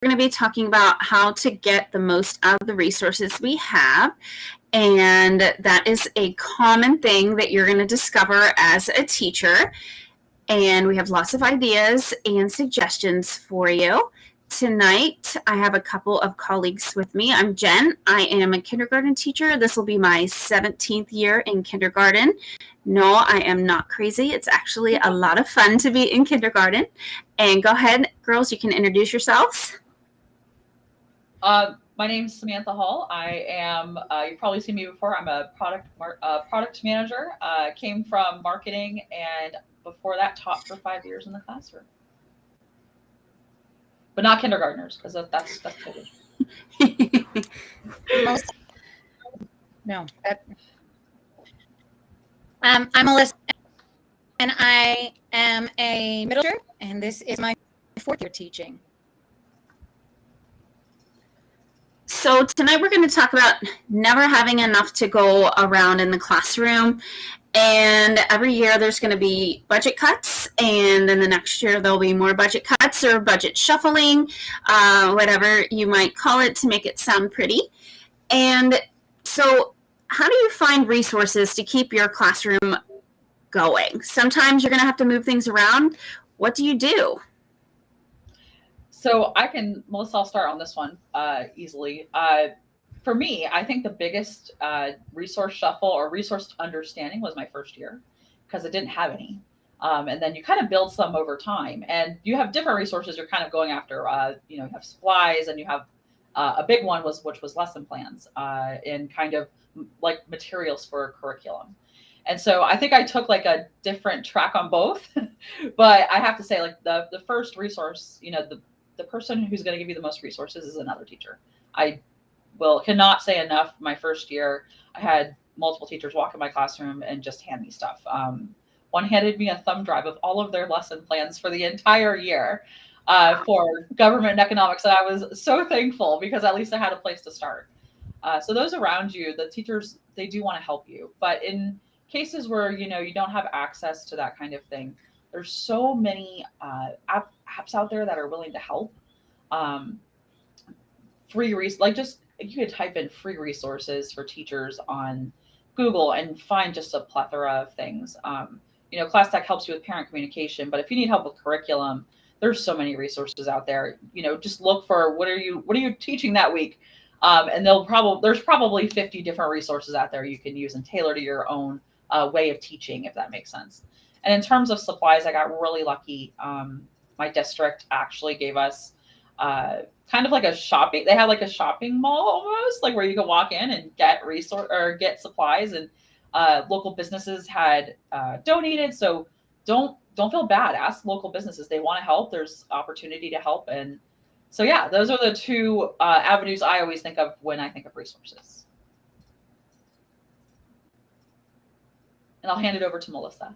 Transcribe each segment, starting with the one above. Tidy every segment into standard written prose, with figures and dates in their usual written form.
going to be talking about how to get the most out of the resources we have. And that is a common thing that you're going to discover as a teacher. And we have lots of ideas and suggestions for you. Tonight, I have a couple of colleagues with me. I'm Jen. I am a kindergarten teacher. This will be my 17th year in kindergarten. No, I am not crazy. It's actually a lot of fun to be in kindergarten. And go ahead, girls, you can introduce yourselves. My name is Samantha Hall. I am, you've probably seen me before. I'm a product manager. Came from marketing, and before that taught for 5 years in the classroom. But not kindergartners, because that's totally. No. I'm Melissa, and I am a middle teacher, and this is my 4th year teaching. So tonight we're going to talk about never having enough to go around in the classroom. And every year there's going to be budget cuts, and then the next year there'll be more budget cuts or budget shuffling, whatever you might call it to make it sound pretty. And so how do you find resources to keep your classroom going? Sometimes you're going to have to move things around. What do you do? So Melissa, I'll start on this one easily. For me, I think the biggest resource shuffle or resource understanding was my first year, because I didn't have any. And then you kind of build some over time, and you have different resources you're kind of going after. You have supplies, and you have a big one which was lesson plans and kind of like materials for curriculum. And so I think I took like a different track on both, but I have to say, like the first resource, the person who's going to give you the most resources is another teacher. I cannot say enough. My first year, I had multiple teachers walk in my classroom and just hand me stuff. One handed me a thumb drive of all of their lesson plans for the entire year for government and economics. And I was so thankful, because at least I had a place to start. So those around you, the teachers, they do want to help you. But in cases where, you don't have access to that kind of thing, there's so many apps out there that are willing to help. You could type in free resources for teachers on Google and find just a plethora of things. Class Tech helps you with parent communication, but if you need help with curriculum, there's so many resources out there. Just look for what are you teaching that week, and there's probably 50 different resources out there you can use and tailor to your own way of teaching, if that makes sense. And in terms of supplies, I got really lucky. My district actually gave us kind of like they had like a shopping mall almost, like where you could walk in and get get supplies, and local businesses had donated. So don't feel bad. Ask local businesses. They want to help. There's opportunity to help. And so, yeah, those are the two avenues I always think of when I think of resources. And I'll hand it over to Melissa.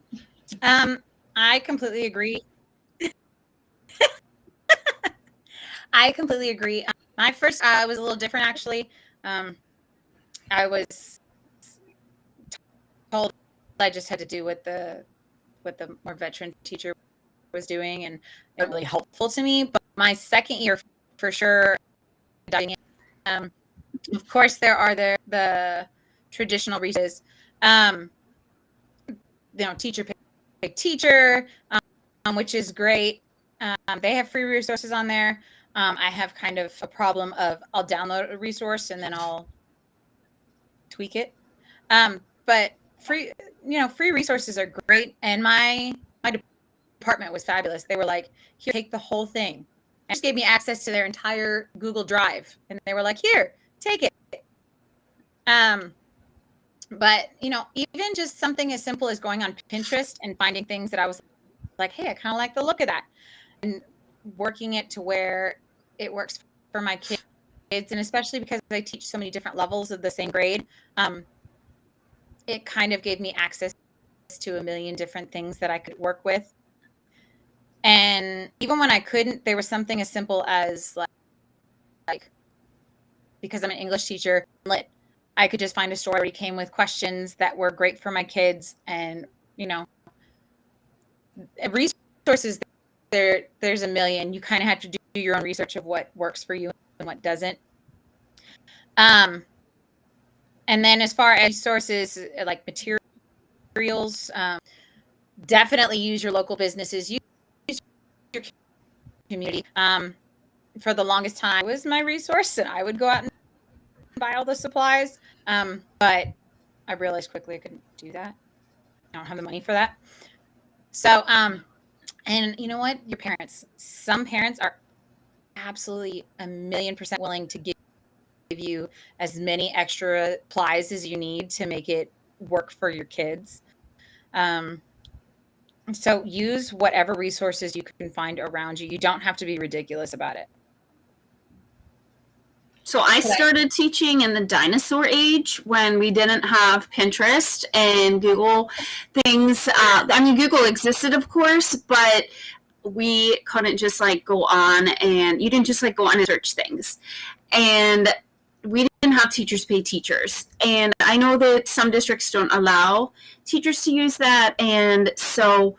I completely agree. I completely agree. My first was a little different, actually. I was told I just had to do what the more veteran teacher was doing, and it was really helpful to me. But my second year, for sure, of course, there are the traditional resources. Teacher pick teacher, which is great. They have free resources on there. I have kind of a problem of I'll download a resource and then I'll tweak it. But free resources are great. And my department was fabulous. They were like, here, take the whole thing. And just gave me access to their entire Google Drive. And they were like, here, take it. But, even just something as simple as going on Pinterest and finding things that I was like, hey, I kind of like the look of that. And working it to where it works for my kids. And especially because I teach so many different levels of the same grade, it kind of gave me access to a million different things that I could work with. And even when I couldn't, there was something as simple as like because I'm an English teacher, I could just find a story that came with questions that were great for my kids, and resources there's a million. You kind of have to do your own research of what works for you and what doesn't. And then as far as sources like materials, definitely use your local businesses, use your community. For the longest time, it was my resource, and I would go out and buy all the supplies. But I realized quickly I couldn't do that. I don't have the money for that. So, and you know what? Your parents. Some parents are absolutely 1,000,000% willing to give you as many extra supplies as you need to make it work for your kids. So use whatever resources you can find around you. You don't have to be ridiculous about it. So I started teaching in the dinosaur age when we didn't have Pinterest and Google things. I mean, Google existed, of course, but we couldn't just like go on, and you didn't just like go on and search things. And we didn't have teachers pay teachers. And I know that some districts don't allow teachers to use that. And so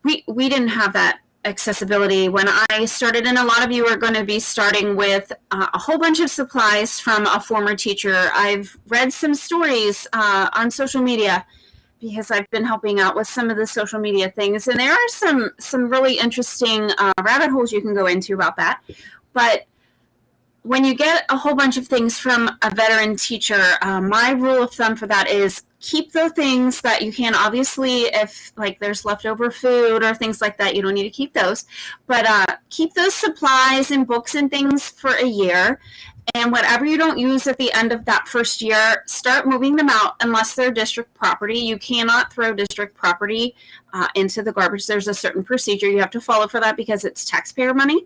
we didn't have that accessibility when I started, and a lot of you are going to be starting with a whole bunch of supplies from a former teacher. I've read some stories on social media because I've been helping out with some of the social media things, and there are some really interesting rabbit holes you can go into about that. But when you get a whole bunch of things from a veteran teacher, my rule of thumb for that is keep the things that you can. Obviously, if like there's leftover food or things like that, you don't need to keep those. But keep those supplies and books and things for a year. And whatever you don't use at the end of that first year, start moving them out unless they're district property. You cannot throw district property into the garbage. There's a certain procedure you have to follow for that because it's taxpayer money,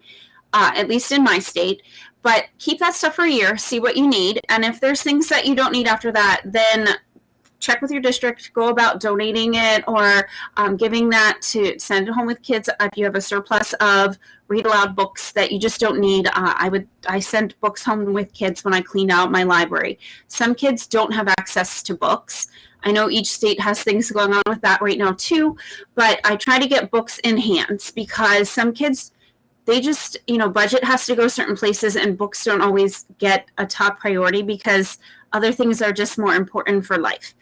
at least in my state. But keep that stuff for a year, see what you need. And if there's things that you don't need after that, then check with your district, go about donating it or giving that to send it home with kids. If you have a surplus of read aloud books that you just don't need, I send books home with kids when I clean out my library. Some kids don't have access to books. I know each state has things going on with that right now too, but I try to get books in hands because some kids, they just, budget has to go certain places and books don't always get a top priority because other things are just more important for life.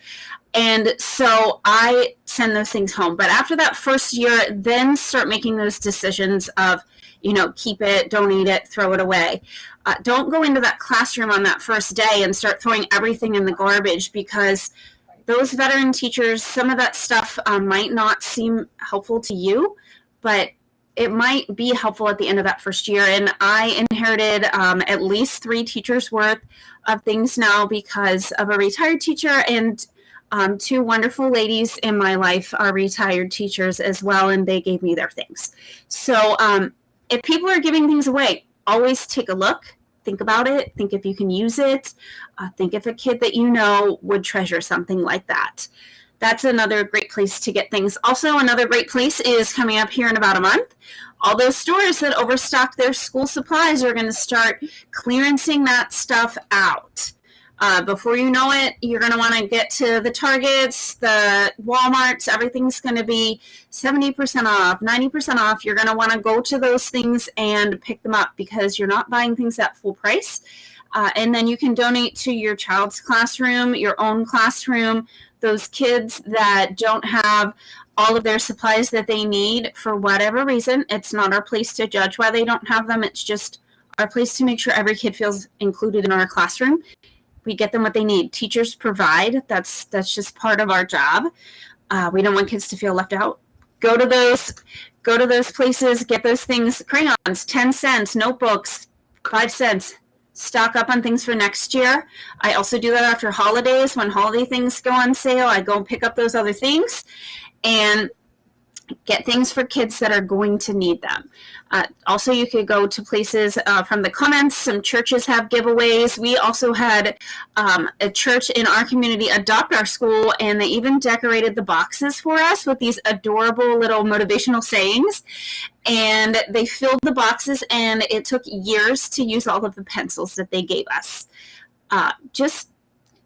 And so I send those things home. But after that first year, then start making those decisions of, keep it, donate it, throw it away. Don't go into that classroom on that first day and start throwing everything in the garbage because those veteran teachers, some of that stuff might not seem helpful to you, but it might be helpful at the end of that first year. And I inherited at least 3 teachers worth of things now because of a retired teacher, and 2 wonderful ladies in my life are retired teachers as well, and they gave me their things. So if people are giving things away, always take a look, think about it, think if you can use it, think if a kid that you know would treasure something like that. That's another great place to get things. Also, another great place is coming up here in about a month. All those stores that overstock their school supplies are going to start clearancing that stuff out. Before you know it, you're going to want to get to the Targets, the Walmarts. Everything's going to be 70% off, 90% off. You're going to want to go to those things and pick them up because you're not buying things at full price. And then you can donate to your child's classroom, your own classroom, those kids that don't have all of their supplies that they need for whatever reason. It's not our place to judge why they don't have them. It's just our place to make sure every kid feels included in our classroom. We get them what they need. Teachers provide. That's just part of our job. We don't want kids to feel left out. Go to those places, get those things, crayons, 10 cents, notebooks, 5 cents. Stock up on things for next year. I also do that after holidays. When holiday things go on sale, I go and pick up those other things and get things for kids that are going to need them. Also, you could go to places from the comments. Some churches have giveaways. We also had a church in our community adopt our school, and they even decorated the boxes for us with these adorable little motivational sayings. And they filled the boxes, and it took years to use all of the pencils that they gave us. Just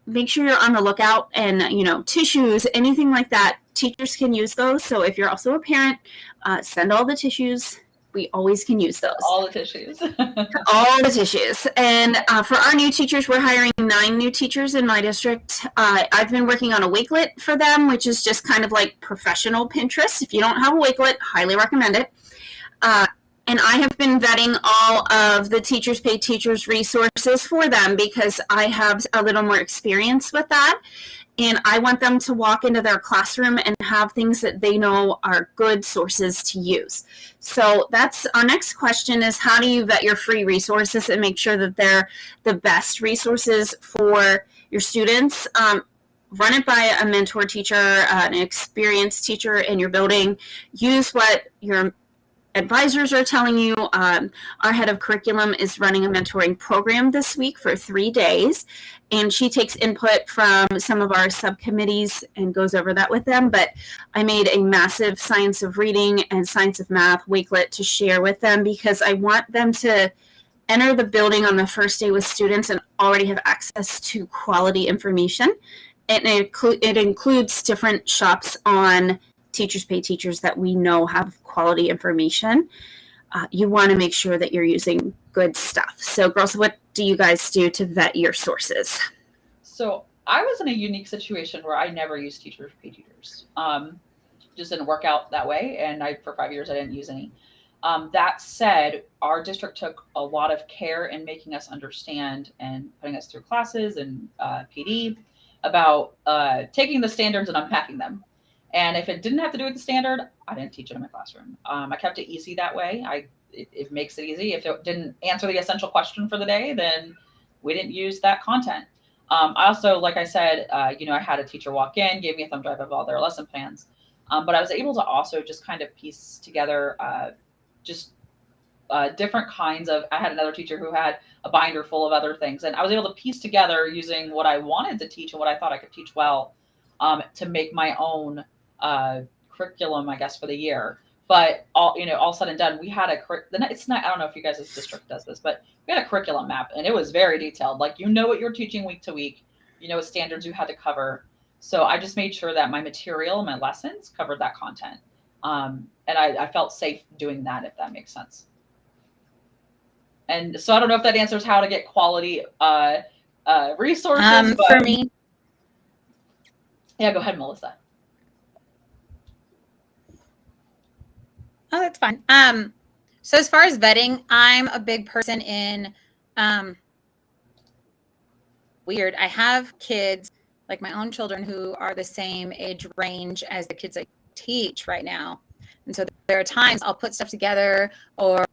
make sure you're on the lookout, and tissues, anything like that. teachers can use those. So if you're also a parent, send all the tissues. We always can use those. All the tissues. All the tissues. And for our new teachers, we're hiring 9 new teachers in my district. I've been working on a Wakelet for them, which is just kind of like professional Pinterest. If you don't have a Wakelet, highly recommend it. And I have been vetting all of the Teachers Pay Teachers resources for them because I have a little more experience with that. And I want them to walk into their classroom and have things that they know are good sources to use. So that's our next question is, how do you vet your free resources and make sure that they're the best resources for your students? Run it by a mentor teacher, an experienced teacher in your building. Use what your advisors are telling you. Our head of curriculum is running a mentoring program this week for 3 days, and she takes input from some of our subcommittees and goes over that with them. But I made a massive science of reading and science of math Wakelet to share with them because I want them to enter the building on the first day with students and already have access to quality information. And it includes different shops on Teachers Pay Teachers that we know have quality information. You want to make sure that you're using good stuff. So girls, what do you guys do to vet your sources? So I was in a unique situation where I never used Teachers Pay Teachers. Just didn't work out that way. And for 5 years, I didn't use any. That said, our district took a lot of care in making us understand and putting us through classes and PD about taking the standards and unpacking them. And if it didn't have to do with the standard, I didn't teach it in my classroom. I kept it easy that way. It makes it easy. If it didn't answer the essential question for the day, then we didn't use that content. I also, like I said, I had a teacher walk in, gave me a thumb drive of all their lesson plans. But I was able to also just kind of piece together different kinds of, I had another teacher who had a binder full of other things. And I was able to piece together using what I wanted to teach and what I thought I could teach well to make my own curriculum, I guess, for the year. But all said and done, we had it's not, I don't know if you guys' district does this, but we had a curriculum map and it was very detailed. Like, what you're teaching week to week, what standards you had to cover. So I just made sure that my material, my lessons covered that content. And I felt safe doing that, if that makes sense. And so I don't know if that answers how to get quality resources. For me. Yeah, go ahead, Melissa. Oh, that's fine. So as far as vetting, I'm a big person in weird. I have kids, like my own children, who are the same age range as the kids I teach right now. And so there are times I'll put stuff together or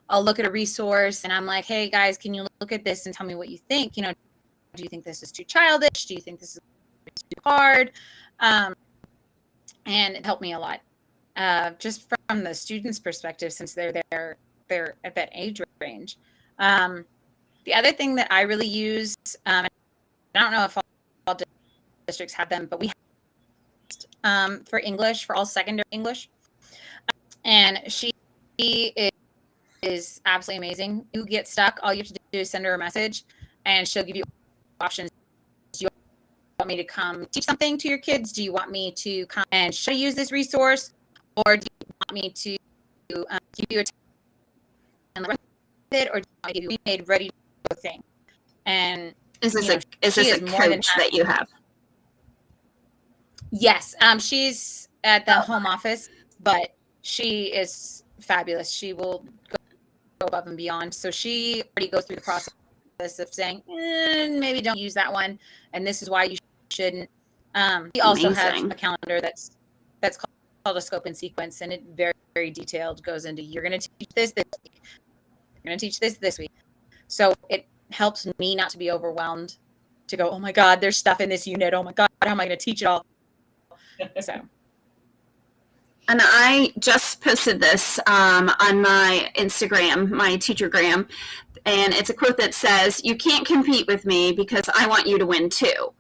I'll look at a resource and I'm like, hey guys, can you look at this and tell me what you think? Do you think this is too childish? Do you think this is too hard? And it helped me a lot. Just from the students' perspective, since they're at that age range. The other thing that I really use, I don't know if all districts have them, but we have for English, for all secondary English. And she is absolutely amazing. You get stuck, all you have to do is send her a message and she'll give you options. Do you want me to come teach something to your kids? Do you want me to come and show you use this resource? Or do you want me to give you a and run with it, or do you want me to be made ready to go thing? And is this a coach that you have? Yes, she's at the home office, but she is fabulous. She will go above and beyond. So she already goes through the process of saying, maybe don't use that one, and this is why you shouldn't. We also have a calendar that's called a scope and sequence, and it very, very detailed goes into, you're going to teach this week. You're going to teach this week. So it helps me not to be overwhelmed, to go, oh my God, there's stuff in this unit. Oh my God, how am I going to teach it all? So. And I just posted this on my Instagram, my Teachergram, and it's a quote that says, "You can't compete with me because I want you to win too."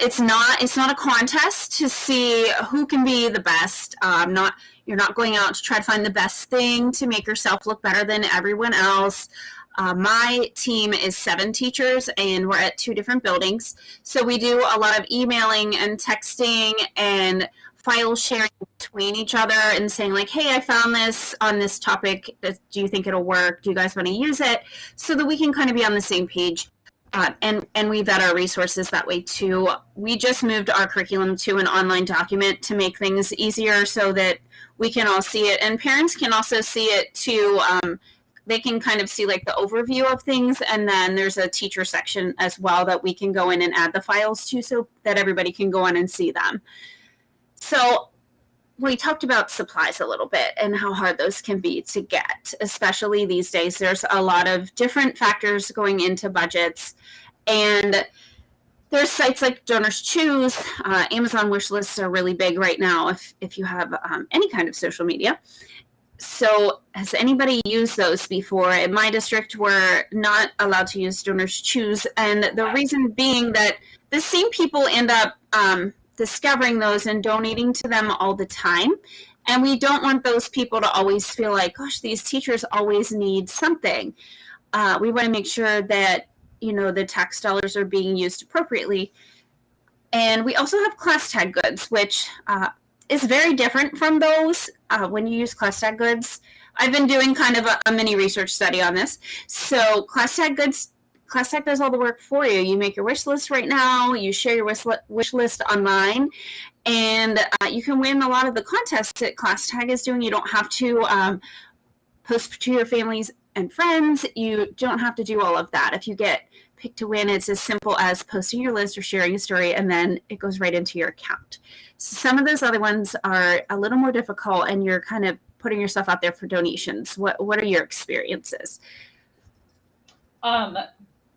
It's not a contest to see who can be the best. You're not going out to try to find the best thing to make yourself look better than everyone else. My team is 7 teachers, and we're at 2 different buildings. So we do a lot of emailing and texting and file sharing between each other and saying like, hey, I found this on this topic. Do you think it'll work? Do you guys want to use it? So that we can kind of be on the same page. And we vet our resources that way too. We just moved our curriculum to an online document to make things easier so that we can all see it. And parents can also see it too. They can kind of see like the overview of things, and then there's a teacher section as well that we can go in and add the files to so that everybody can go in and see them. So we talked about supplies a little bit and how hard those can be to get, especially these days. There's a lot of different factors going into budgets, and there's sites like Donors Choose. Amazon wish lists are really big right now if you have any kind of social media. So has anybody used those before? In my district, we're not allowed to use Donors Choose. And the reason being that the same people end up discovering those and donating to them all the time. And we don't want those people to always feel like, gosh, these teachers always need something. We want to make sure that, the tax dollars are being used appropriately. And we also have class tag goods, which is very different from those when you use class tag goods. I've been doing kind of a mini research study on this. So class tag does all the work for you. You make your wish list right now. You share your wish list online, and you can win a lot of the contests that class tag is doing. You don't have to post to your families and friends. You don't have to do all of that. If you get picked to win, it's as simple as posting your list or sharing a story, and then it goes right into your account. Some of those other ones are a little more difficult, and you're kind of putting yourself out there for donations. What are your experiences?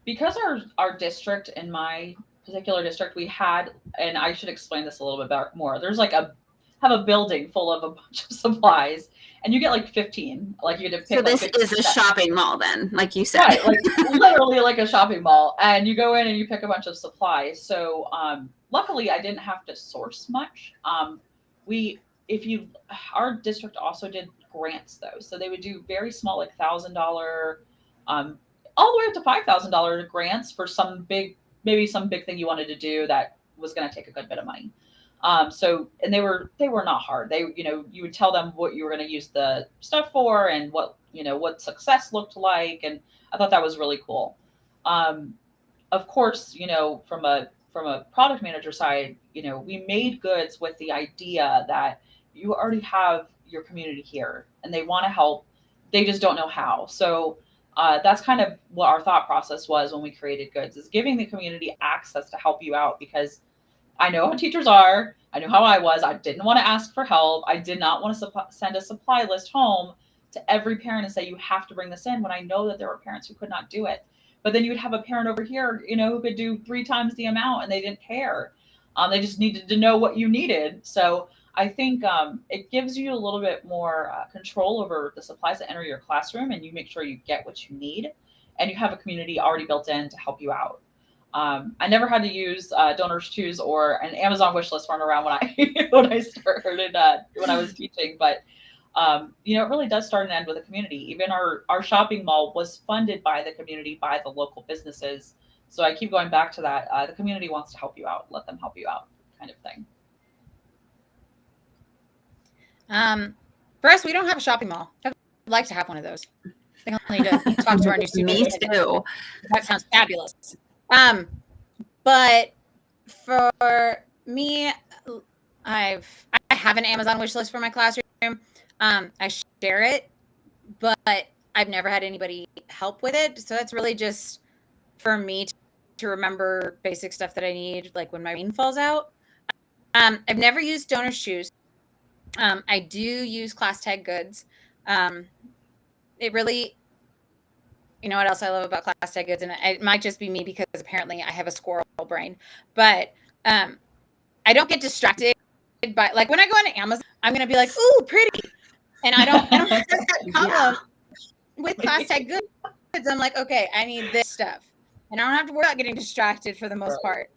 Because our district, in my particular district, we had, and I should explain this a little bit more. There's like have a building full of a bunch of supplies, and you get like 15. Like you get to pick. So this is a shopping mall, then, like you said. Right, like literally like a shopping mall, and you go in and you pick a bunch of supplies. So luckily, I didn't have to source much. Our district also did grants though, so they would do very small, like $1,000, all the way up to $5,000 grants for some big thing you wanted to do that was going to take a good bit of money. And they were not hard. You would tell them what you were going to use the stuff for and what success looked like. And I thought that was really cool. Of course, from a product manager side, we made goods with the idea that you already have your community here and they want to help. They just don't know how. So that's kind of what our thought process was when we created goods, is giving the community access to help you out, because I know how teachers are. I know how I was. I didn't want to ask for help. I did not want to send a supply list home to every parent and say, you have to bring this in, when I know that there were parents who could not do it. But then you would have a parent over here, who could do 3 times the amount, and they didn't care. They just needed to know what you needed. So I think it gives you a little bit more control over the supplies that enter your classroom, and you make sure you get what you need, and you have a community already built in to help you out. I never had to use Donors Choose or an Amazon wish list run around when I started when I was teaching, but it really does start and end with a community. Even our shopping mall was funded by the community, by the local businesses. So I keep going back to that. The community wants to help you out. Let them help you out, kind of thing. For us, we don't have a shopping mall. I'd like to have one of those. I think I'll need to talk to our new superintendent. Me too. That sounds fabulous. But for me, I have an Amazon wish list for my classroom. I share it, but I've never had anybody help with it. So that's really just for me to remember basic stuff that I need, like when my rain falls out. I've never used Donors Choose. I do use class tag goods. It really, what else I love about class tag goods, and it might just be me because apparently I have a squirrel brain, but I don't get distracted by, like, when I go on Amazon, I'm going to be like, ooh, pretty. And I don't have that problem with class tag goods. I'm like, okay, I need this stuff. And I don't have to worry about getting distracted for the most part.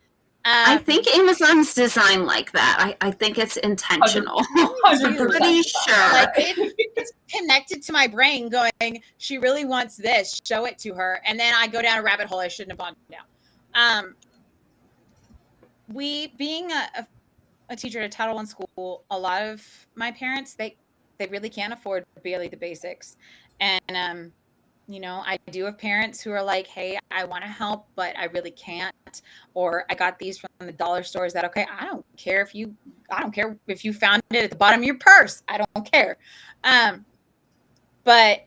I think Amazon's designed like that. I think it's intentional. 100% Pretty sure. Like it's connected to my brain going, she really wants this, show it to her. And then I go down a rabbit hole I shouldn't have gone down. We being a teacher at a Title I school, a lot of my parents, they really can't afford barely the basics. And I do have parents who are like, hey, I want to help, but I really can't. Or I got these from the dollar store. Is that okay? I don't care if you found it at the bottom of your purse. I don't care. But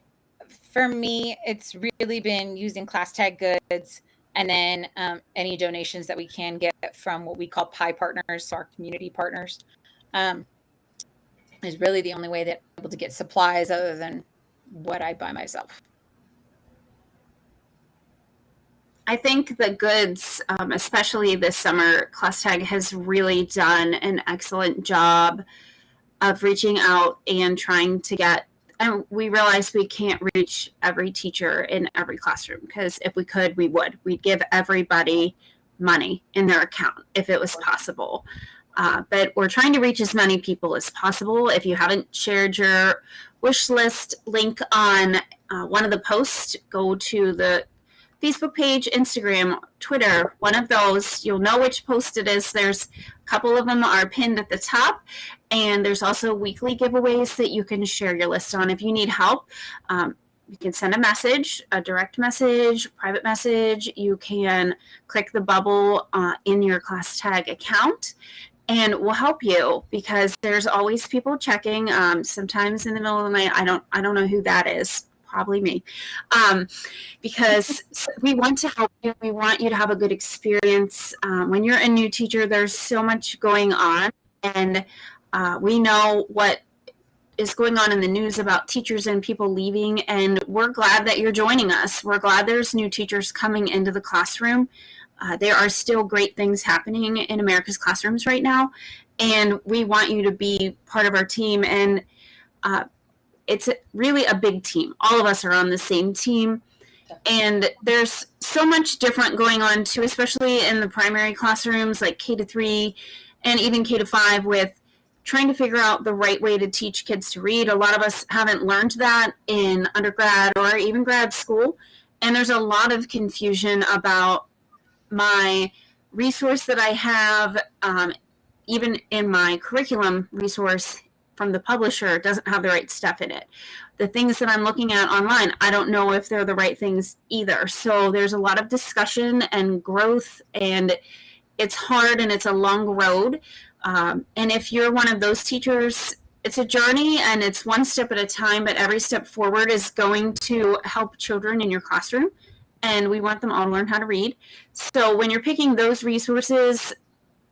for me, it's really been using class tag goods, and then any donations that we can get from what we call PI partners, so our community partners, is really the only way that I'm able to get supplies other than what I buy myself. I think the goods, especially this summer, Class Tag has really done an excellent job of reaching out and trying to get, and we realize we can't reach every teacher in every classroom, because if we could, we would. We'd give everybody money in their account if it was possible. But we're trying to reach as many people as possible. If you haven't shared your wish list link on one of the posts, go to the Facebook page, Instagram, Twitter, one of those. You'll know which post it is. There's a couple of them are pinned at the top, and there's also weekly giveaways that you can share your list on. If you need help, you can send a message, a direct message, private message. You can click the bubble in your Class Tag account, and we'll help you, because there's always people checking. Sometimes in the middle of the night, I don't know who that is. Probably me, because we want to help you. We want you to have a good experience. When you're a new teacher, there's so much going on, and we know what is going on in the news about teachers and people leaving, and we're glad that you're joining us. We're glad there's new teachers coming into the classroom. There are still great things happening in America's classrooms right now, and we want you to be part of our team. And it's really a big team. All of us are on the same team. And there's so much different going on too, especially in the primary classrooms like K-3 and even K-5, with trying to figure out the right way to teach kids to read. A lot of us haven't learned that in undergrad or even grad school. And there's a lot of confusion about my resource that I have, even in my curriculum resource from the publisher doesn't have the right stuff in it. The things that I'm looking at online, I don't know if they're the right things either. So there's a lot of discussion and growth, and it's hard and it's a long road. And if you're one of those teachers, it's a journey and it's one step at a time, but every step forward is going to help children in your classroom. And we want them all to learn how to read. So when you're picking those resources,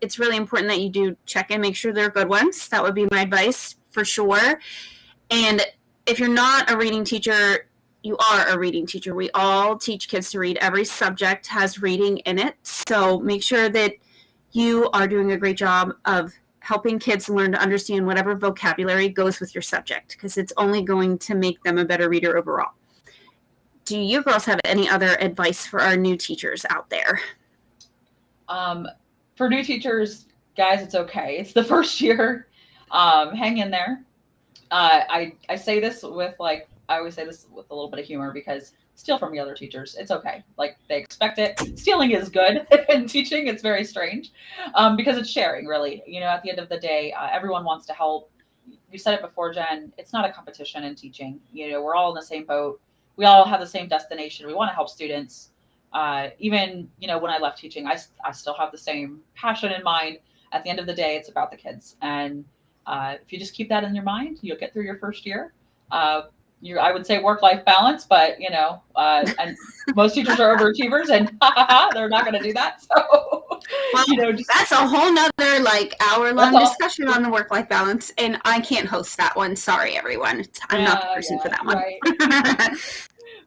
it's really important that you do check and make sure they're good ones. That would be my advice for sure. And if you're not a reading teacher, you are a reading teacher. We all teach kids to read. Every subject has reading in it. So make sure that you are doing a great job of helping kids learn to understand whatever vocabulary goes with your subject, because it's only going to make them a better reader overall. Do you girls have any other advice for our new teachers out there? For new teachers, guys, it's okay. It's the first year. Hang in there. I say this with I always say this with a little bit of humor, because steal from the other teachers. It's okay. Like, they expect it. Stealing is good in teaching. It's very strange, because it's sharing, really. At the end of the day, everyone wants to help. You said it before, Jen. It's not a competition in teaching. We're all in the same boat. We all have the same destination. We want to help students. Even, when I left teaching, I still have the same passion in mind. At the end of the day, it's about the kids. And if you just keep that in your mind, you'll get through your first year. I would say work-life balance, but, and most teachers are overachievers, and they're not going to do that. So, well, that's a whole nother hour-long discussion on the work-life balance, and I can't host that one. Sorry, everyone. I'm not the person for that one. Right.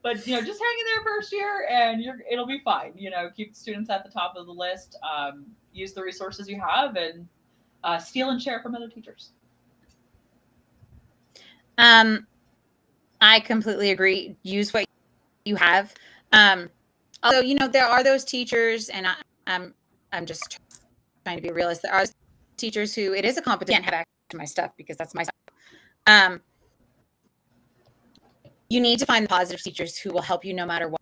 But, just hang in there first year, and it'll be fine. Keep students at the top of the list. Use the resources you have, and steal and share from other teachers. I completely agree. Use what you have. Although, there are those teachers, and I'm just trying to be realistic. There are teachers who it is a competition. I can't have access to my stuff because that's my stuff. You need to find the positive teachers who will help you no matter what.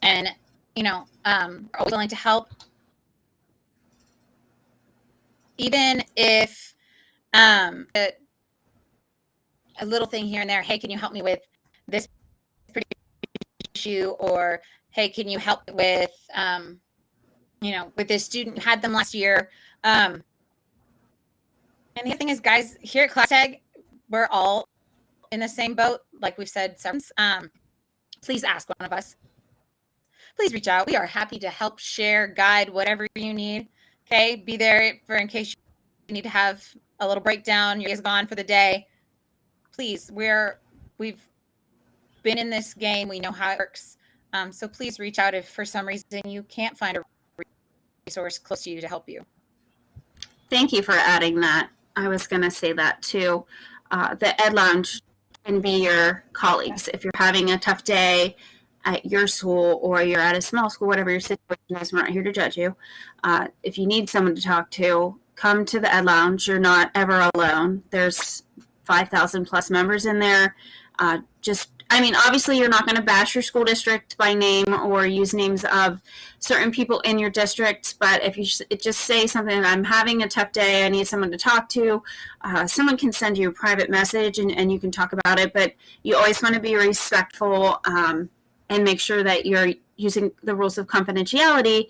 And, are always willing to help. Even if a little thing here and there, hey, can you help me with this issue? Or, hey, can you help with, with this student? Had them last year. And the other thing is, guys, here at Class Tag, we're all in the same boat. Like we've said, please ask one of us. Please reach out. We are happy to help, share, guide, whatever you need. Okay, be there for in case you need to have a little breakdown. You're gone for the day. Please, we've been in this game. We know how it works. So please reach out if for some reason you can't find a resource close to you to help you. Thank you for adding that. I was going to say that too. The Ed Lounge can be your colleagues. If you're having a tough day at your school or you're at a small school, whatever your situation is, we're not here to judge you. If you need someone to talk to, come to the Ed Lounge. You're not ever alone. There's 5,000 plus members in there. Obviously you're not going to bash your school district by name or use names of certain people in your district, but if you just say something, I'm having a tough day, I need someone to talk to, someone can send you a private message and you can talk about it, but you always want to be respectful and make sure that you're using the rules of confidentiality.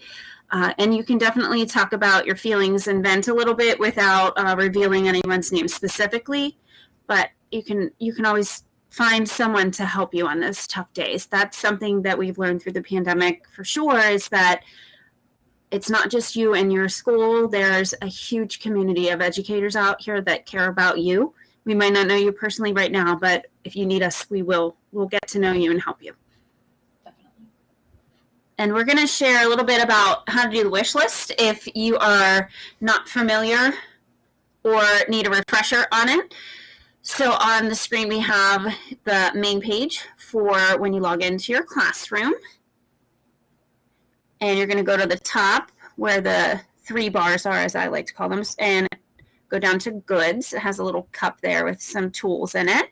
And you can definitely talk about your feelings and vent a little bit without revealing anyone's name specifically, but you can always find someone to help you on those tough days. That's something that we've learned through the pandemic for sure, is that it's not just you and your school. There's a huge community of educators out here that care about you. We might not know you personally right now, but if you need us, we'll get to know you and help you. Definitely. And we're going to share a little bit about how to do the wish list if you are not familiar or need a refresher on it. So on the screen, we have the main page for when you log into your classroom. And you're going to go to the top where the 3 bars are, as I like to call them, and go down to goods. It has a little cup there with some tools in it.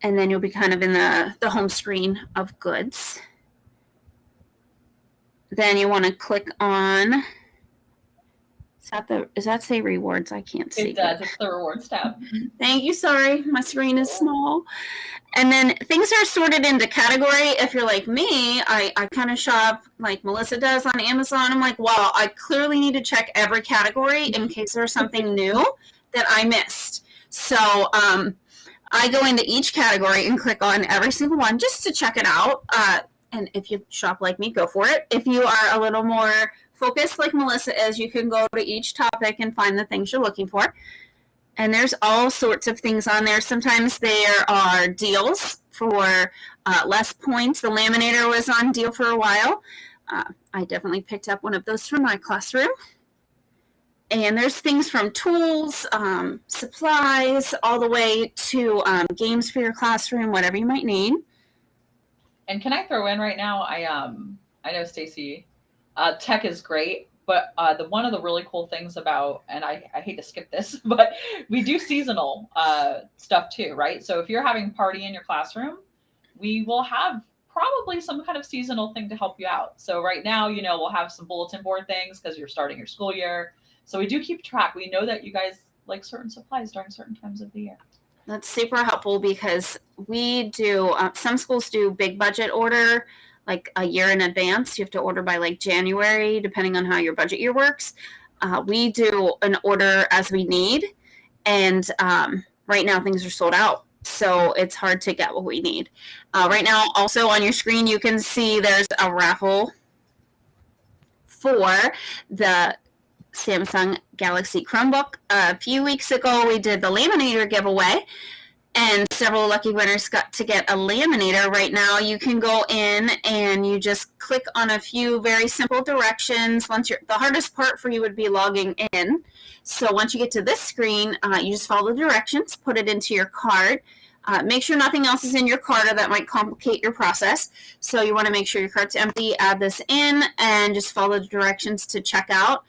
And then you'll be kind of in the home screen of goods. Then you want to click on... Does that say rewards? I can't see. It does. It's the rewards tab. Thank you. Sorry, my screen is small. And then things are sorted into category. If you're like me, I kind of shop like Melissa does on Amazon. I'm like, well, I clearly need to check every category in case there's something new that I missed. So I go into each category and click on every single one just to check it out. And if you shop like me, go for it. If you are a little more focused like Melissa is, you can go to each topic and find the things you're looking for. And there's all sorts of things on there. Sometimes there are deals for less points. The laminator was on deal for a while. I definitely picked up one of those for my classroom. And there's things from tools, supplies, all the way to games for your classroom, whatever you might need. And can I throw in right now? I know Stacy, tech is great, but one of the really cool things about, and I hate to skip this, but we do seasonal stuff too, right? So if you're having a party in your classroom, we will have probably some kind of seasonal thing to help you out. So right now, we'll have some bulletin board things because you're starting your school year. So we do keep track. We know that you guys like certain supplies during certain times of the year. That's super helpful because we do, some schools do big budget order, like a year in advance. You have to order by like January, depending on how your budget year works. We do an order as we need. And right now things are sold out. So it's hard to get what we need. Right now, also on your screen, you can see there's a raffle for the Samsung Galaxy Chromebook. A few weeks ago, we did the laminator giveaway, and several lucky winners got to get a laminator. Right now, you can go in and you just click on a few very simple directions. The hardest part for you would be logging in. So once you get to this screen, you just follow the directions, put it into your cart. Make sure nothing else is in your cart or that might complicate your process. So you want to make sure your cart's empty, add this in, and just follow the directions to check out.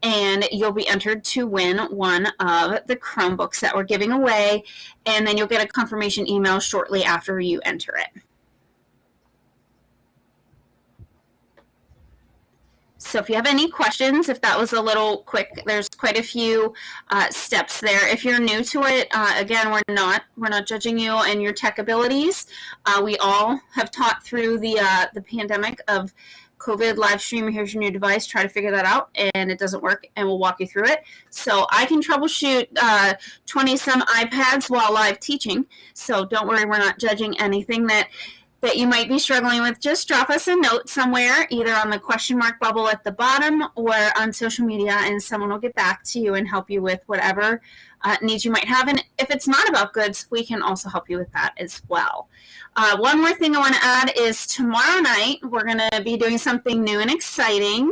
And you'll be entered to win one of the Chromebooks that we're giving away. And then you'll get a confirmation email shortly after you enter it. So if you have any questions, if that was a little quick, there's quite a few steps there. If you're new to it, again, we're not judging you and your tech abilities. We all have taught through the pandemic of COVID live stream. Here's your new device. Try to figure that out, and it doesn't work, and we'll walk you through it. So I can troubleshoot 20-some iPads while live teaching. So don't worry, we're not judging anything that you might be struggling with. Just drop us a note somewhere, either on the question mark bubble at the bottom or on social media, and someone will get back to you and help you with whatever needs you might have. And if it's not about goods, we can also help you with that as well. One more thing I want to add is tomorrow night, we're going to be doing something new and exciting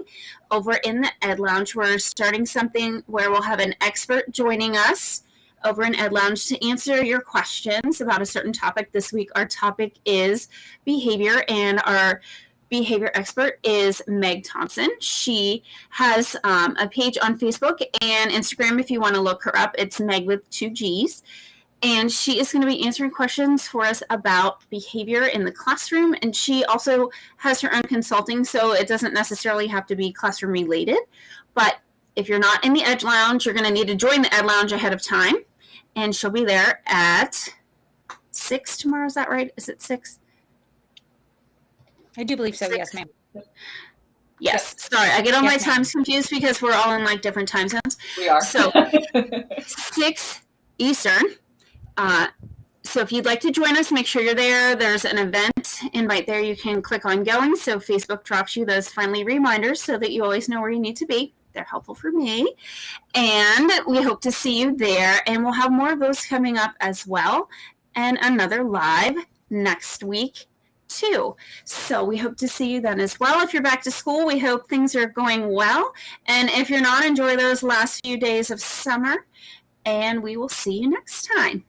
over in the Ed Lounge. We're starting something where we'll have an expert joining us over in Ed Lounge to answer your questions about a certain topic. This week, our topic is behavior, and our behavior expert is Meg Thompson. She has a page on Facebook and Instagram if you want to look her up. It's Meg with 2 G's. And she is going to be answering questions for us about behavior in the classroom. And she also has her own consulting, so it doesn't necessarily have to be classroom related. But if you're not in the Ed Lounge, you're going to need to join the Ed Lounge ahead of time. And she'll be there at 6 tomorrow. Is that right? Is it 6? I do believe so. 6? Yes, ma'am. Yes. Sorry, I get all my times confused because we're all in like different time zones. We are. So 6 Eastern. So if you'd like to join us, make sure you're there. There's an event invite there. You can click on going. So Facebook drops you those friendly reminders so that you always know where you need to be. They're helpful for me. And we hope to see you there. And we'll have more of those coming up as well. And another live next week too. So we hope to see you then as well. If you're back to school, we hope things are going well. And if you're not, enjoy those last few days of summer. And we will see you next time.